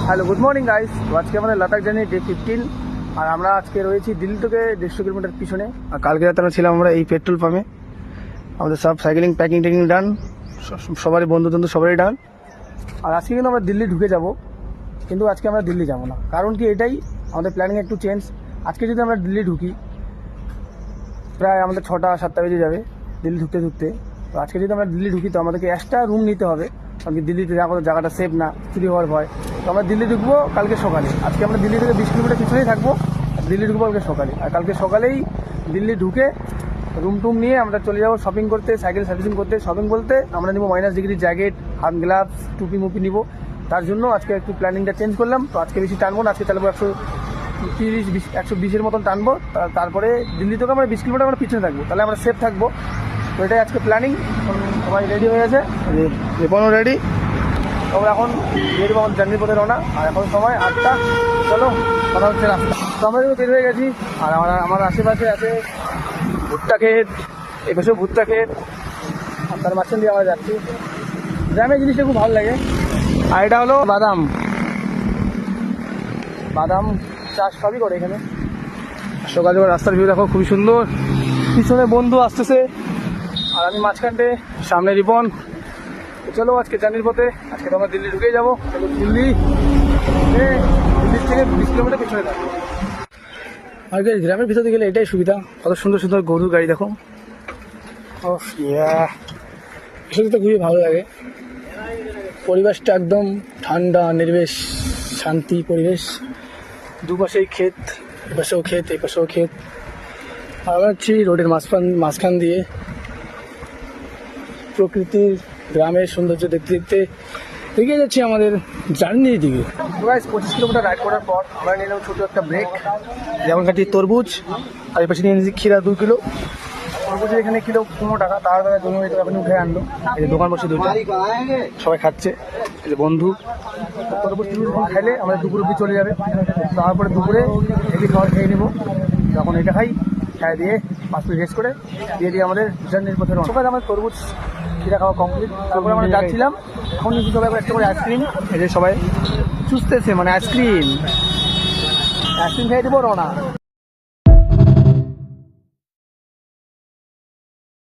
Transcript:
Hello, good morning guys. তো আজকে আমাদের লাদাখ জার্নি ডে 15 আর আমরা আজকে রয়েছি দিল্লি থেকে 150 কিলোমিটার পিছনে। আর কালকে রাতে আমরা ছিলাম আমরা এই পেট্রোল পাম্পে। আমাদের সব সাইকেলিং প্যাকিং ট্যাকিং ডান, সবারই বন্ধু সবারই ডান। আর আজকে কিন্তু আমরা দিল্লি ঢুকে যাব, কিন্তু আজকে আমরা দিল্লি যাব না। কারণ কি, এটাই আমাদের প্ল্যানিং একটু চেঞ্জ। আজকে যদি আমরা দিল্লি ঢুকি প্রায় আমাদের 6টা-7টা বেজে যাবে দিল্লি ঢুকতে ঢুকতে। তো আজকে যদি আমরা দিল্লি ঢুকি তো আমাদেরকে এক্সট্রা রুম নিতে হবে, কারণ কি দিল্লিতে জায়গাটা সেফ না, চুরি হওয়ার ভয়। তো আমরা দিল্লি ঢুকবো কালকে সকালে। আজকে আমরা দিল্লি থেকে 20 কিলোমিটার পিছনেই থাকবো, দিল্লি ঢুকবো কালকে সকালে। আর কালকে সকালেই দিল্লি ঢুকে রুম টুম নিয়ে আমরা চলে যাবো শপিং করতে, সাইকেল সার্ভিসিং করতে। শপিং বলতে আমরা নিবো -ডিগ্রি জ্যাকেট, হাত গ্লাভস, টুপি মুপি নিবো। তার জন্য আজকে একটু প্ল্যানিংটা চেঞ্জ করলাম। তো আজকে বেশি টানবো না, আজকে চালাবো 130-120-120-এর মতন টানবো। তারপরে দিল্লি থেকে আমরা 20 কিলোমিটার আমরা পিছনে থাকবো, তাহলে আমরা সেফ থাকবো। তো এটাই আজকে প্ল্যানিং। সবাই রেডি হয়ে গেছে, রেপনও রেডি। আমরা এখন বের হবো জার্নির পথে রওনা। আর এখন সময় 8টা। চলো, কথা হচ্ছে রাস্তা। তো আমরা বের হয়ে গেছি। আর আমার আশেপাশে আছে ভুট্টা ক্ষেত, এপাশেও ভুট্টা ক্ষেত, আর তার মাঝখান দিয়ে আমরা যাচ্ছি। গ্রামের জিনিসটা খুব ভালো লাগে। আর এটা হলো বাদাম চাষ সবই করে এখানে। সকাল সকাল রাস্তার ভিউ দেখো, খুবই সুন্দর। পিছনে বন্ধু আসতেছে আর আমি মাঝখানটে, সামনে রিপন। চলো আজকে জার্নির পথে। আজকে তো আমরা দিল্লি ঢুকেই যাবো। দিল্লি থেকে 20 কিলোমিটার পিছনে থাকবো। আর গ্রামের ভিতরে গেলে এটাই সুবিধা, কত সুন্দর সুন্দর গরুর গাড়ি দেখো। তো খুবই ভালো লাগে। পরিবেশটা একদম ঠান্ডা, নির্বেশ, শান্তি পরিবেশ। দুপাশেই ক্ষেত, এপাশেও ক্ষেত, এপাশেও ক্ষেত। আর আমরা হচ্ছি রোডের মাঝখান দিয়ে প্রকৃতির, গ্রামের সৌন্দর্য দেখতে দেখতে এগিয়ে যাচ্ছি আমাদের জার্নির দিকে। 25 কিলোমিটার রাইড করার পর আমরা নিলাম ছোটো একটা ব্রেক। যেমন খাচ্ছি তরমুজ, আর এর পাশে নিয়ে নিয়েছি ক্ষীরা 2 কিলো। তরমুজের এখানে কিলো 15 টাকা। তার জন্য এখন উঠে আনলো। এই যে দোকান বসে 2টা, সবাই খাচ্ছে। এই যে বন্ধু তরমুজ খাইলে আমাদের দুপুর অব্দি চলে যাবে। তারপরে দুপুরে হেভি খাবার খেয়ে নেবো। যখন এটা খাই, খাই দিয়ে 5 মিনিট রেস্ট করে দিয়ে আমাদের জার্নির পথে রওনা। সকালে আমার তরমুজ ক্ষীরা খাওয়া কমপ্লিট। তারপরে আমরা যাচ্ছিলাম। এখন কিন্তু সবাই একটা করে আইসক্রিম, এই যে সবাই চুষতেছে, মানে আইসক্রিম খাই দেবো রওনা।